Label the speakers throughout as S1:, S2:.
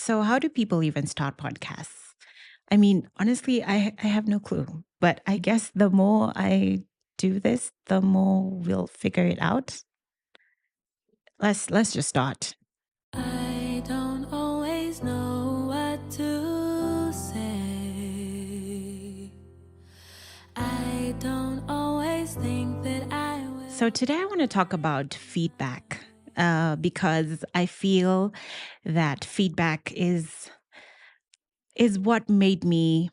S1: So, how do people even start podcasts? I mean, honestly, I have no clue. But I guess the more I do this, the more we'll figure it out. Let's just start.
S2: I don't always know what to say. I don't always think that I
S1: So
S2: will.
S1: today I want to talk about feedback because I feel that feedback is what made me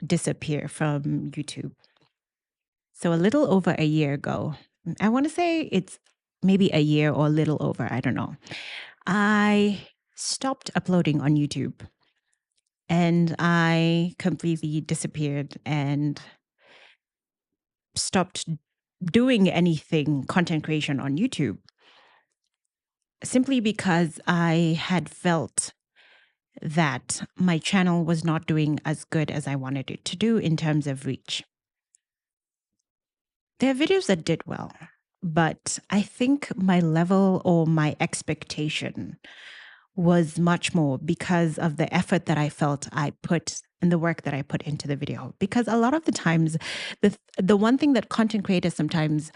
S1: disappear from YouTube. So a little over a year ago, I want to say it's maybe a year or a little over, I don't know. I stopped uploading on YouTube and I completely disappeared and stopped doing anything content creation on YouTube simply because I had felt that my channel was not doing as good as I wanted it to do in terms of reach. There are videos that did well, but I think my level or my expectation was much more because of the effort that I felt I put and the work that I put into the video. Because a lot of the times, the one thing that content creators sometimes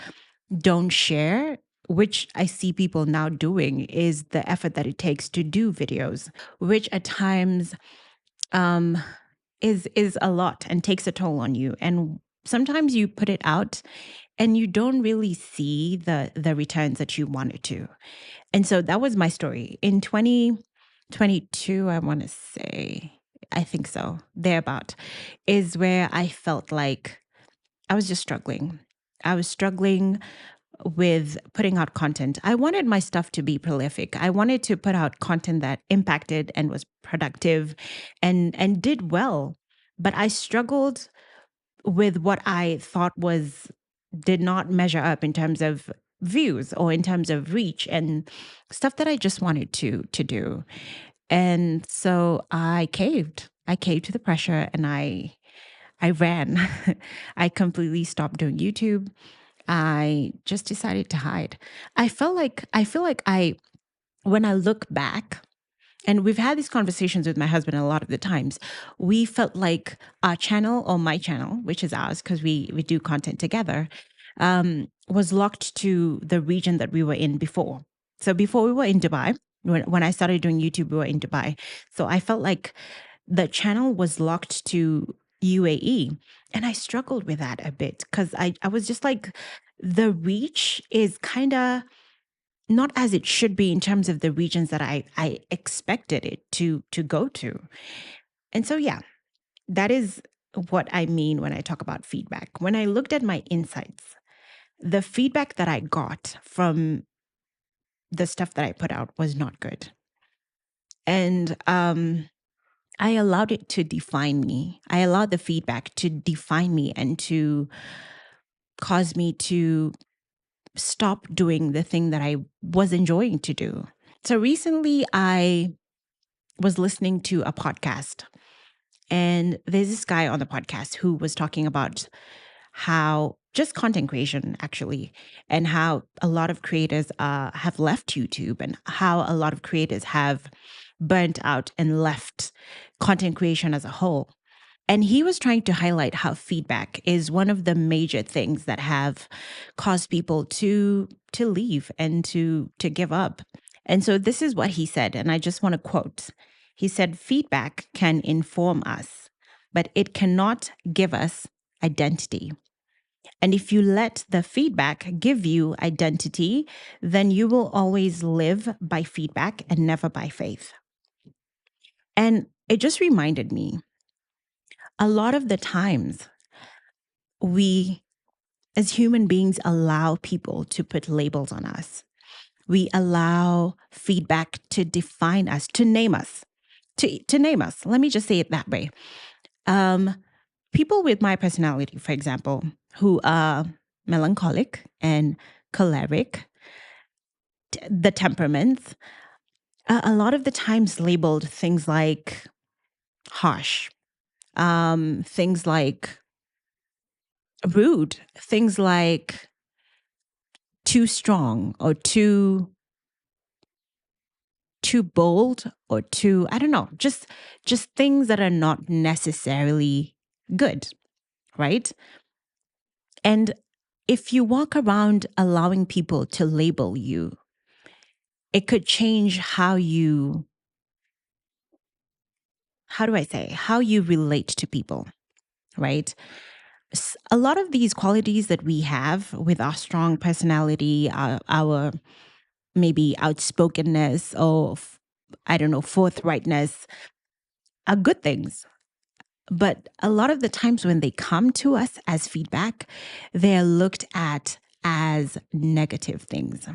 S1: don't share, which I see people now doing, is the effort that it takes to do videos, which at times um, is a lot and takes a toll on you. And sometimes you put it out and you don't really see the returns that you wanted to. And so that was my story. In 2022, I want to say, I think so, thereabout, is where I felt like I was just struggling. I was struggling with putting out content. I wanted my stuff to be prolific. I wanted to put out content that impacted and was productive and did well. But I struggled with what I thought was did not measure up in terms of views or in terms of reach and stuff that I just wanted to do. And so I caved. I caved to the pressure and I ran. I completely stopped doing YouTube. I just decided to hide. I feel like I when I look back, and we've had these conversations with my husband a lot of the times, we felt like our channel or my channel, which is ours because we do content together, was locked to the region that we were in before. So before we were in Dubai, when I started doing YouTube, we were in Dubai. So I felt like the channel was locked to UAE. And I struggled with that a bit because I was just like, the reach is kind of not as it should be in terms of the regions that I expected it to go to. And so yeah, that is what I mean when I talk about feedback. When I looked at my insights, the feedback that I got from the stuff that I put out was not good. And I allowed it to define me. I allowed the feedback to define me and to cause me to stop doing the thing that I was enjoying to do. So recently I was listening to a podcast, and there's this guy on the podcast who was talking about how just content creation actually, and how a lot of creators have left YouTube, and how a lot of creators have burnt out and left content creation as a whole. And he was trying to highlight how feedback is one of the major things that have caused people to leave and to give up. And so this is what he said, and I just want to quote. He said, "Feedback can inform us, but it cannot give us identity. And if you let the feedback give you identity, then you will always live by feedback and never by faith." And it just reminded me, a lot of the times we as human beings allow people to put labels on us. We allow feedback to define us, to name us, to name us. Let me just say it that way. Um, People with my personality, for example, who are melancholic and choleric, the temperaments, a lot of the times labeled things like harsh, things like rude, things like too strong or too too bold or too, I don't know, just things that are not necessarily good, right? And if you walk around allowing people to label you, it could change how do I say, how you relate to people, right? A lot of these qualities that we have with our strong personality, our maybe outspokenness or, I don't know, forthrightness are good things. But a lot of the times when they come to us as feedback, they're looked at as negative things.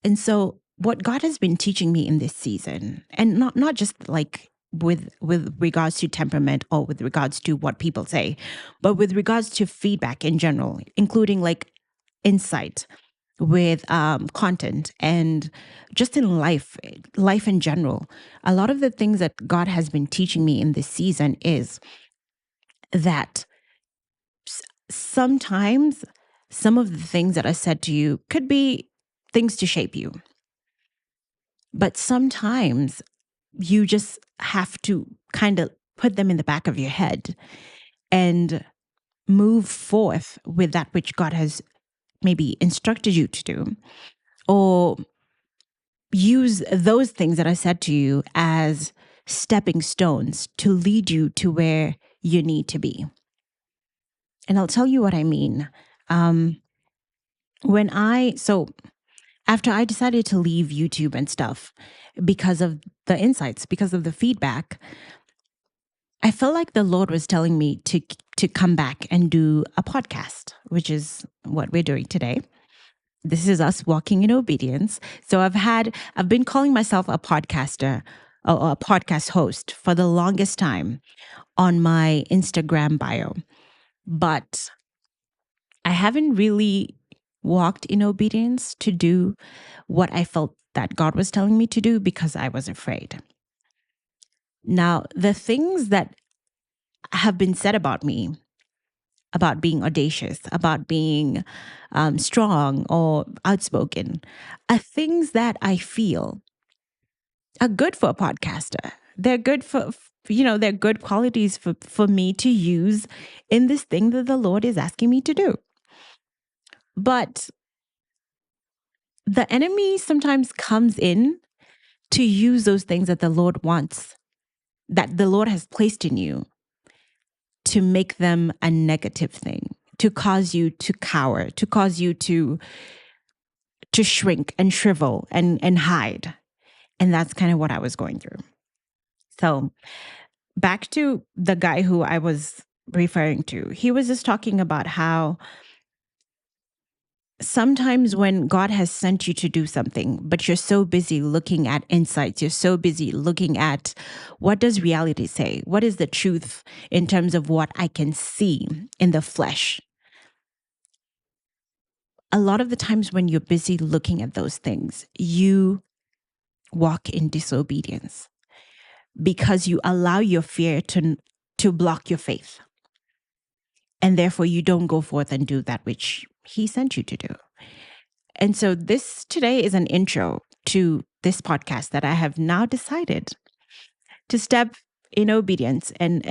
S1: And so what God has been teaching me in this season, and not just like with regards to temperament or with regards to what people say, but with regards to feedback in general, including like insight with content and just in life in general. A lot of the things that God has been teaching me in this season is that sometimes some of the things that are said to you could be things to shape you. But sometimes you just have to kind of put them in the back of your head and move forth with that which God has maybe instructed you to do, or use those things that I said to you as stepping stones to lead you to where you need to be. And I'll tell you what I mean. Um, so after I decided to leave YouTube and stuff because of the insights, because of the feedback, I felt like the Lord was telling me to come back and do a podcast, which is what we're doing today. This is us walking in obedience. So I've been calling myself a podcaster or a podcast host for the longest time on my Instagram bio. But I haven't really walked in obedience to do what I felt that God was telling me to do because I was afraid. Now, the things that have been said about me, about being audacious, about being strong or outspoken, are things that I feel are good for a podcaster. They're good they're good qualities for me to use in this thing that the Lord is asking me to do. But the enemy sometimes comes in to use those things that the Lord wants, that the Lord has placed in you, to make them a negative thing, to cause you to cower, to cause you to shrink and shrivel and hide. And that's kind of what I was going through. So back to the guy who I was referring to, he was just talking about how sometimes when God has sent you to do something, but you're so busy looking at insights, you're so busy looking at what does reality say? What is the truth in terms of what I can see in the flesh? A lot of the times when you're busy looking at those things, you walk in disobedience because you allow your fear to block your faith. And therefore you don't go forth and do that which he sent you to do. And so this today is an intro to this podcast that I have now decided to step in obedience and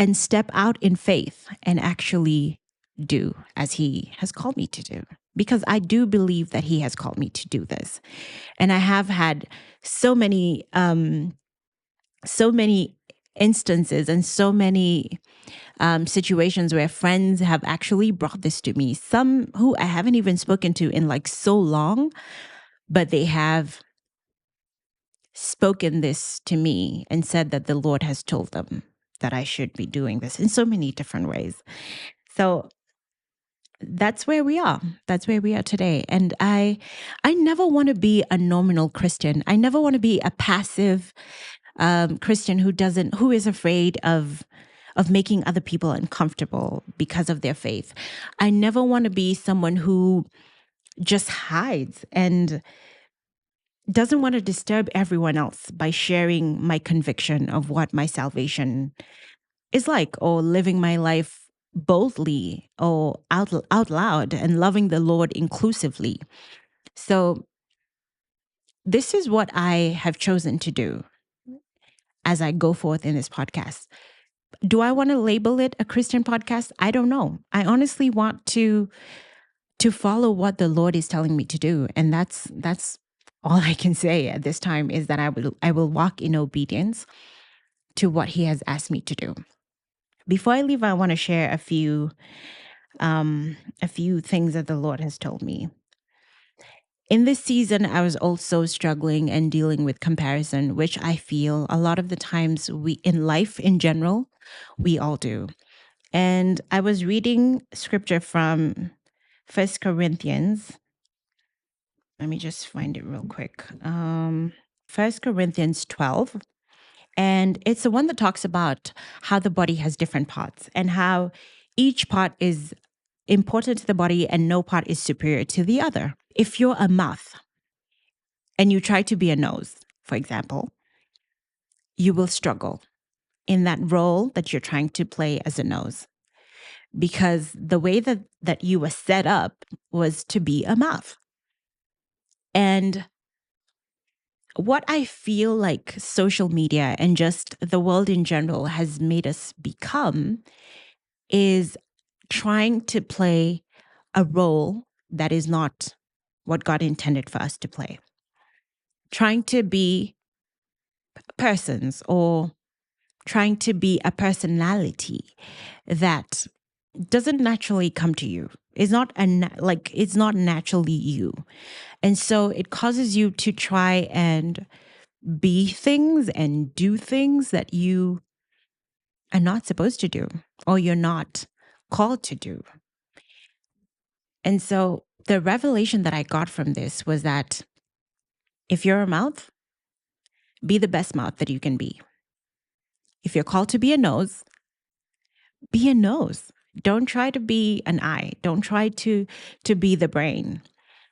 S1: step out in faith and actually do as he has called me to do, because I do believe that he has called me to do this. And I have had so many instances and so many situations where friends have actually brought this to me, some who I haven't even spoken to in like so long, but they have spoken this to me and said that the Lord has told them that I should be doing this in so many different ways. So that's where we are. That's where we are today. And I never want to be a nominal Christian. I never want to be a passive Christian who is afraid of making other people uncomfortable because of their faith. I never want to be someone who just hides and doesn't want to disturb everyone else by sharing my conviction of what my salvation is like, or living my life boldly or out loud and loving the Lord inclusively. So this is what I have chosen to do as I go forth in this podcast. Do I want to label it a Christian podcast? I don't know. I honestly want to follow what the Lord is telling me to do, and that's all I can say at this time, is that I will walk in obedience to what He has asked me to do. Before I leave, I want to share a few things that the Lord has told me. In this season, I was also struggling and dealing with comparison, which I feel a lot of the times we in life in general, we all do. And I was reading scripture from First Corinthians. Let me just find it real quick. 1 Corinthians 12. And it's the one that talks about how the body has different parts and how each part is important to the body and no part is superior to the other. If you're a mouth and you try to be a nose, for example, you will struggle in that role that you're trying to play as a nose, because the way that you were set up was to be a mouth. And what I feel like social media and just the world in general has made us become is trying to play a role that is not what God intended for us to play. Trying to be persons or trying to be a personality that doesn't naturally come to you. It's not it's not naturally you. And so it causes you to try and be things and do things that you are not supposed to do or you're not called to do. And so the revelation that I got from this was that if you're a mouth, be the best mouth that you can be. If you're called to be a nose, be a nose. Don't try to be an eye. Don't try to be the brain.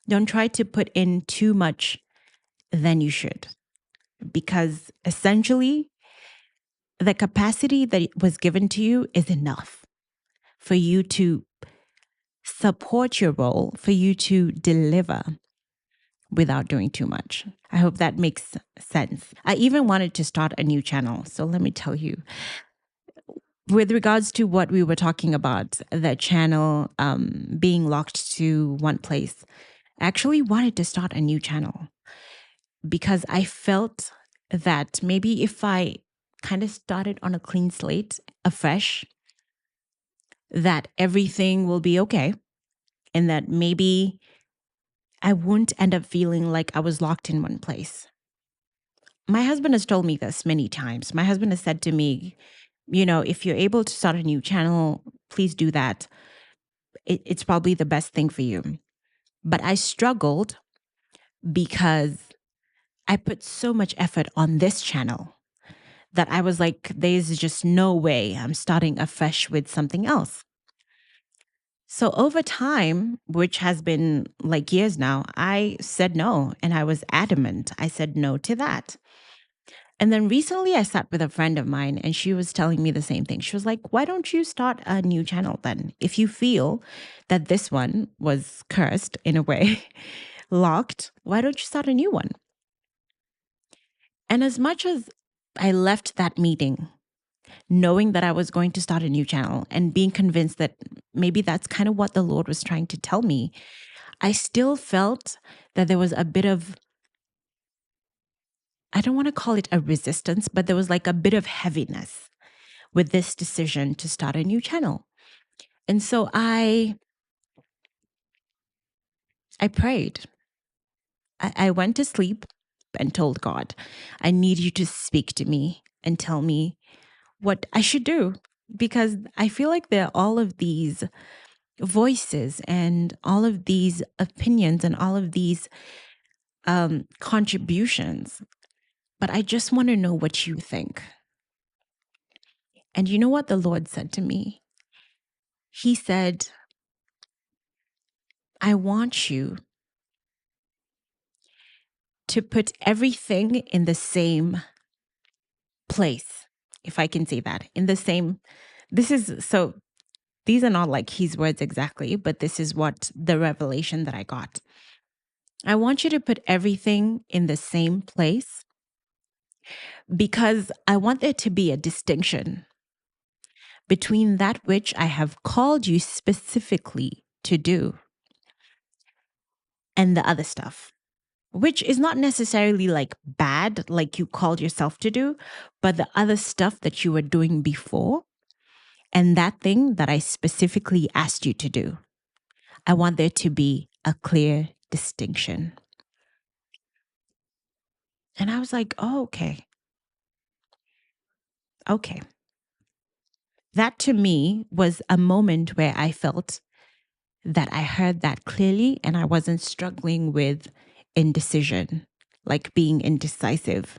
S1: Don't try to put in too much than you should. Because essentially, the capacity that was given to you is enough for you to support your role, for you to deliver without doing too much. I hope that makes sense. I even wanted to start a new channel. So let me tell you, with regards to what we were talking about, the channel being locked to one place, I actually wanted to start a new channel because I felt that maybe if I kind of started on a clean slate, afresh, that everything will be okay. And that maybe I won't end up feeling like I was locked in one place. My husband has told me this many times. My husband has said to me, if you're able to start a new channel, please do that. It's probably the best thing for you. But I struggled because I put so much effort on this channel that I was like, there's just no way I'm starting afresh with something else. So over time, which has been like years now, I said no and I was adamant. I said no to that. And then recently I sat with a friend of mine and she was telling me the same thing. She was like, why don't you start a new channel then? If you feel that this one was cursed in a way, locked, why don't you start a new one? And as much as I left that meeting knowing that I was going to start a new channel and being convinced that maybe that's kind of what the Lord was trying to tell me, I still felt that there was a bit of, I don't want to call it a resistance, but there was like a bit of heaviness with this decision to start a new channel. And so I prayed. I went to sleep and told God, I need you to speak to me and tell me what I should do, because I feel like there are all of these voices and all of these opinions and all of these contributions, but I just want to know what you think. And you know what the Lord said to me? He said, I want you to put everything in the same place, if I can say that, in the same. These are not like his words exactly, but this is what the revelation that I got. I want you to put everything in the same place because I want there to be a distinction between that which I have called you specifically to do and the other stuff, which is not necessarily like bad, like you called yourself to do, but the other stuff that you were doing before and that thing that I specifically asked you to do. I want there to be a clear distinction. And I was like, oh, okay. Okay. That to me was a moment where I felt that I heard that clearly and I wasn't struggling with indecision, like being indecisive.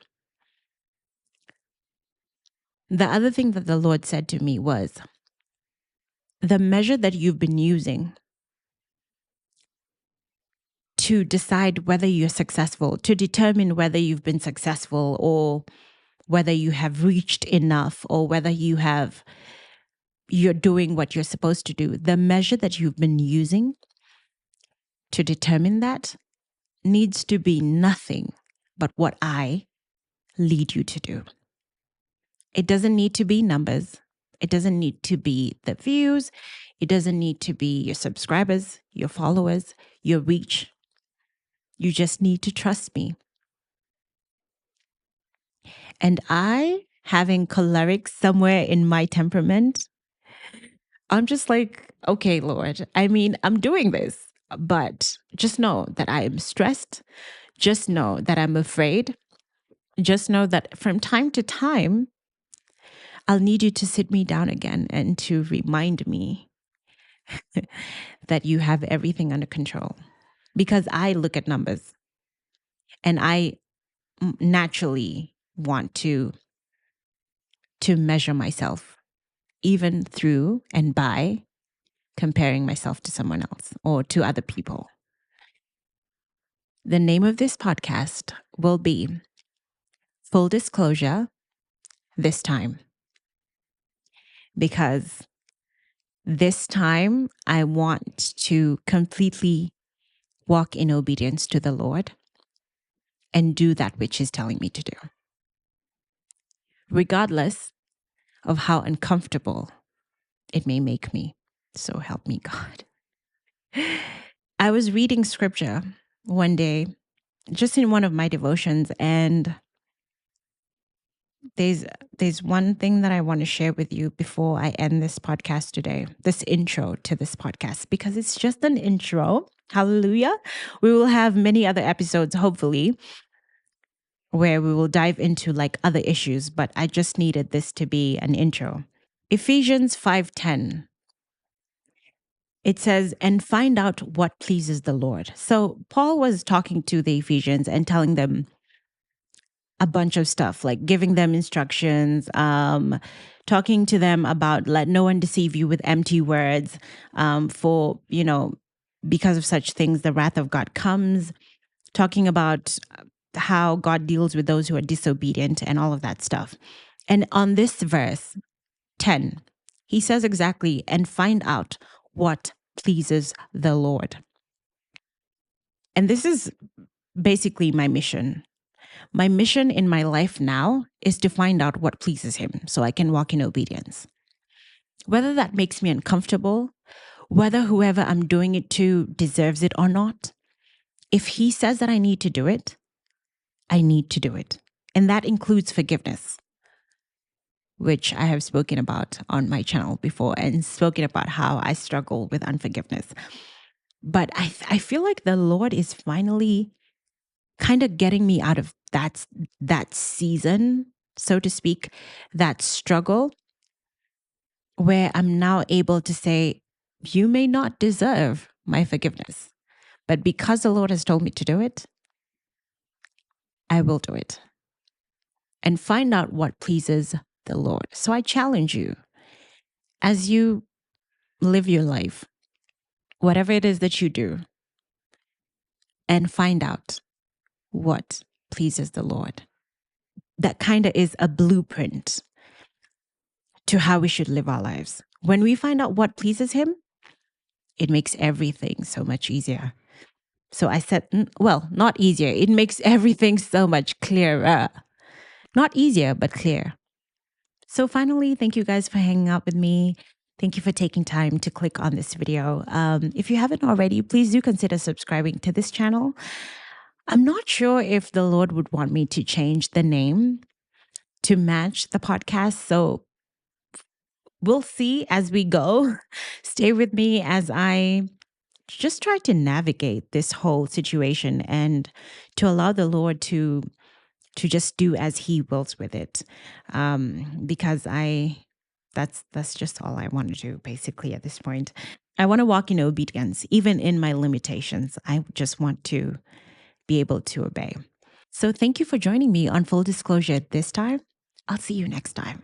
S1: The other thing that the Lord said to me was the measure that you've been using to decide whether you're successful, to determine whether you've been successful or whether you have reached enough or whether you're doing what you're supposed to do. The measure that you've been using to determine that needs to be nothing but what I lead you to do. It doesn't need to be numbers. It doesn't need to be the views. It doesn't need to be your subscribers, your followers, your reach. You just need to trust me. And I, having choleric somewhere in my temperament, I'm just like, okay, Lord, I mean, I'm doing this, but just know that I am stressed. Just know that I'm afraid. Just know that from time to time, I'll need you to sit me down again and to remind me that you have everything under control. Because I look at numbers and I naturally want to measure myself, even through and by comparing myself to someone else or to other people. The name of this podcast will be Full Disclosure This Time. Because this time I want to completely walk in obedience to the Lord and do that which He's telling me to do, regardless of how uncomfortable it may make me. So help me, God. I was reading scripture one day, just in one of my devotions, and there's one thing that I want to share with you before I end this podcast today, this intro to this podcast, because it's just an intro. Hallelujah. We will have many other episodes, hopefully, where we will dive into like other issues, but I just needed this to be an intro. Ephesians 5:10. It says, and find out what pleases the Lord. So Paul was talking to the Ephesians and telling them a bunch of stuff, like giving them instructions, talking to them about let no one deceive you with empty words, for, because of such things, the wrath of God comes, talking about how God deals with those who are disobedient and all of that stuff. And on this verse 10, he says exactly, and find out what pleases the Lord. And this is basically my mission. My mission in my life now is to find out what pleases Him so I can walk in obedience. Whether that makes me uncomfortable, whether whoever I'm doing it to deserves it or not, if He says that I need to do it, I need to do it. And that includes forgiveness, which I have spoken about on my channel before and spoken about how I struggle with unforgiveness. But I feel like the Lord is finally kind of getting me out of that season, so to speak, that struggle, where I'm now able to say, you may not deserve my forgiveness, but because the Lord has told me to do it, I will do it. And find out what pleases the Lord. So I challenge you, as you live your life, whatever it is that you do, and find out what pleases the Lord. That kind of is a blueprint to how we should live our lives. When we find out what pleases Him, it makes everything so much easier. So I said, well, not easier. It makes everything so much clearer. Not easier, but clear. So finally, thank you guys for hanging out with me. Thank you for taking time to click on this video. If you haven't already, please do consider subscribing to this channel. I'm not sure if the Lord would want me to change the name to match the podcast. So we'll see as we go. Stay with me as I just try to navigate this whole situation and to allow the Lord to just do as He wills with it, because that's just all I want to do basically at this point. I want to walk in obedience, even in my limitations. I just want to be able to obey. So thank you for joining me on Full Disclosure this time. I'll see you next time.